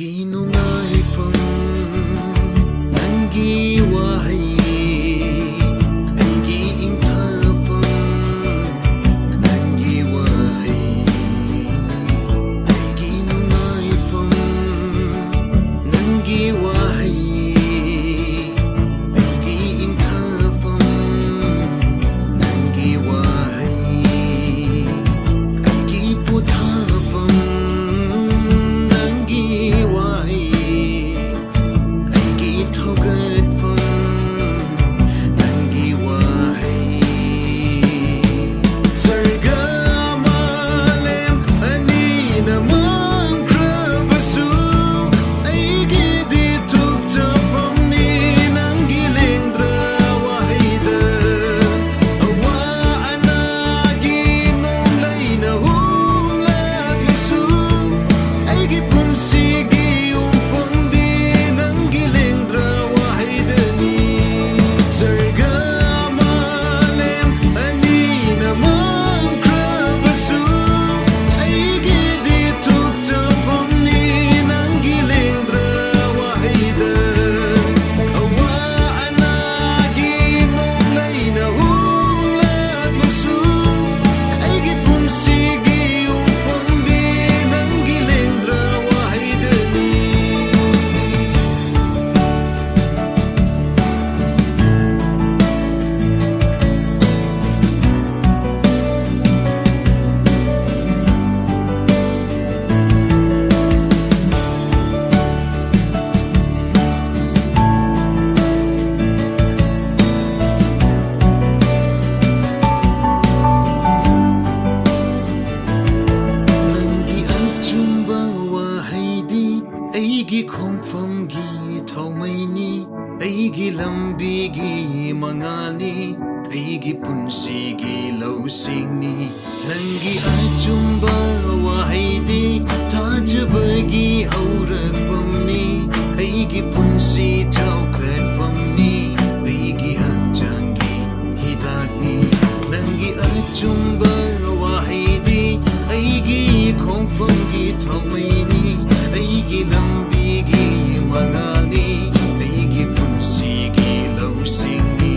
ꯑꯩꯒꯤ ꯅꯨꯡꯉꯥꯏꯐꯝ ꯅꯪꯒꯤ ꯋꯥꯍꯩ ꯑꯩꯒꯤ ꯏꯪꯊꯐꯝ ꯅꯪꯒꯤ ꯋꯥꯍꯩ ꯑꯩꯒꯤ ꯅꯨꯡꯉꯥꯏꯐꯝ ꯅꯪꯒꯤ ꯋꯥꯍꯩ ꯑꯩꯒꯤ ꯏꯪꯊꯐꯝ ꯅꯪꯒꯤ ꯋꯥꯍꯩ ꯑꯩꯒꯤ ꯄꯣꯊꯥꯐꯝ ꯑꯩꯒꯤ ꯈꯣꯡꯐꯝꯒꯤ ꯊꯧꯃꯩꯅꯤ ꯑꯩꯒꯤ ꯂꯝꯕꯤꯒꯤ ꯃꯉꯥꯜꯅꯤ ꯑꯩꯒꯤ ꯄꯨꯟꯁꯤꯒꯤ ꯂꯧꯁꯤꯡꯅꯤ ꯅꯪꯒꯤ ꯑꯆꯨꯝꯕ ꯋꯥꯍꯩꯗꯤ ꯊꯥꯖꯕꯒꯤ ꯍꯧꯔꯛꯐꯝꯅꯤ ꯑꯩꯒꯤ ꯄꯨꯟꯁꯤ ꯆꯥꯎꯈꯠꯐꯝꯅꯤ ꯑꯩꯒꯤ ꯍꯛꯆꯥꯡꯒꯤ ꯍꯤꯗꯥꯛꯅꯤ ꯅꯪꯒꯤ ꯑꯆꯨꯝꯕ ꯋꯥꯍꯩꯗꯤ ꯑꯩꯒꯤ ꯈꯣꯡꯐꯝꯒꯤ ꯊꯧꯃꯩꯅꯤ ꯑꯩꯒꯤ ꯂꯝꯕꯤꯒꯤ ꯃꯉꯥꯜꯅꯤ ꯑꯩꯒꯤ ꯄꯨꯟꯁꯤꯒꯤ ꯂꯧꯁꯤꯡꯅꯤ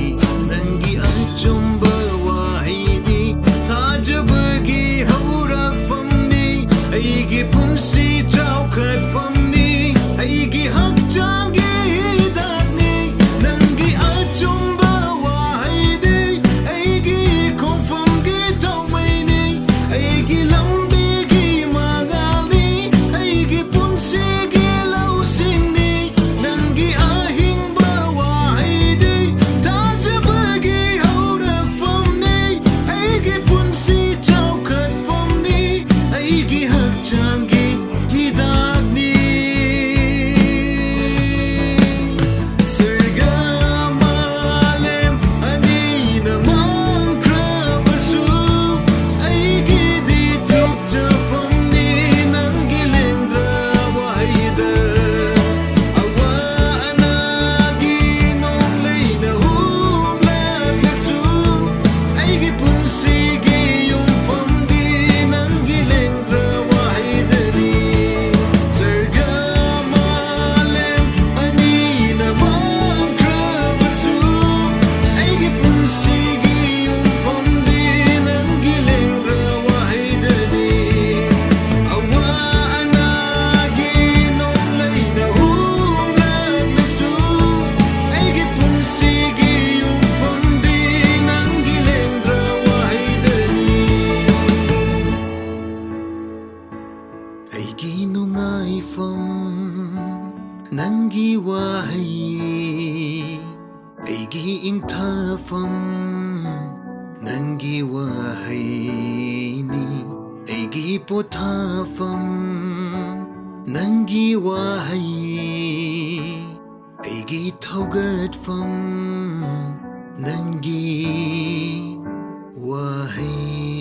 ꯅꯪꯒꯤ ꯑꯆꯨꯝꯕ ꯋꯥꯍꯩꯗꯤ ꯊꯥꯖꯕꯒꯤ ꯍꯧꯔꯛꯐꯝꯅꯤ ꯑꯩꯒꯤ ꯄꯨꯟꯁꯤ ꯆꯥꯎꯈꯠꯐꯝꯅꯤ ꯑꯩꯒꯤ ꯍꯛꯆꯥꯡꯒꯤ ꯍꯤꯗꯥꯛꯅꯤ ꯅꯪꯒꯤ ꯑꯆꯨꯝꯕ ꯋꯥꯍꯩꯗꯤ ꯑꯩꯒꯤ ꯈꯣꯡꯐꯝꯒꯤ ꯊꯧꯃꯩꯅꯤ ꯑꯩꯒꯤ ꯂꯝꯕꯤꯒꯤ ꯃꯉꯥꯜꯅꯤ ꯑꯩꯒꯤ ꯄꯨꯟꯁꯤꯒꯤ ꯂꯧꯁꯤꯡꯅꯤ ꯅꯪꯒꯤ ꯑꯍꯤꯡꯕ ꯋꯥꯍꯩꯗꯤ ꯊꯥꯖꯕꯒꯤ ꯍꯧꯔꯛꯐꯝꯅꯤ ꯑꯩꯒꯤ ꯄꯨꯟꯁꯤ ꯆꯥꯎꯈꯠꯐꯝꯅꯤ ꯑꯩꯒꯤ ꯍꯛꯆꯥꯡꯒꯤ ꯍꯤꯗꯥꯛꯅꯤ ꯁꯔꯒ ꯃꯥꯂꯦꯝ ꯑꯅꯤꯅ ꯃꯥꯡꯈ꯭ꯔꯕꯁꯨ ꯑꯩꯒꯤꯗꯤ ꯊꯨꯞꯆꯐꯝꯅꯤ ꯅꯪꯒꯤ ꯂꯦꯡꯗ꯭ꯔ ꯋꯥꯍꯩꯗ ꯑꯋꯥ ꯑꯅꯥꯒꯤ ꯅꯣꯡꯂꯩꯅ ꯍꯨꯝꯂꯛꯂꯁꯨ ꯑꯩꯒꯤ ꯄꯨꯟꯁꯤꯒꯤ ꯌꯨꯝꯐꯝꯗꯤ ꯅꯪꯒꯤ ꯂꯦꯡꯗ꯭ꯔ ꯋꯥꯍꯩꯗꯅꯤ ꯁꯔꯒ ꯃꯥꯂꯦꯝ ꯑꯅꯤꯅ ꯃꯥꯡꯈ꯭ꯔꯕꯁꯨ ꯑꯩꯒꯤ ꯄꯨꯟꯁꯤꯒꯤ ꯌꯨꯝꯐꯝꯗꯤ ꯅꯪꯒꯤ ꯂꯦꯡꯗ꯭ꯔ ꯋꯥꯍꯩꯗꯅꯤ ꯑꯋꯥ ꯑꯅꯥꯒꯤ ꯅꯣꯡꯂꯩꯅ ꯍꯨꯝꯂꯛꯂꯁꯨ ꯑꯩꯒꯤ ꯄꯨꯟꯁꯤꯒꯤ ꯌꯨꯝꯐꯝꯗꯤ ꯅꯪꯒꯤ ꯂꯦꯡꯗ꯭ꯔ ꯋꯥꯍꯩꯗꯅꯤ ꯑꯩꯒꯤ ꯅꯨꯡꯉꯥꯏꯐꯝ ꯅꯪꯒꯤ ꯋꯥꯍꯩ ꯑꯩꯒꯤ ꯏꯪꯊꯐꯝ ꯅꯪꯒꯤ ꯋꯥꯍꯩꯅꯤ ꯑꯩꯒꯤ ꯄꯣꯊꯥꯐꯝ ꯅꯪꯒꯤ ꯋꯥꯍꯩ ꯑꯩꯒꯤ ꯊꯧꯒꯠꯐꯝ ꯅꯪꯒꯤ ꯋꯥꯍꯩ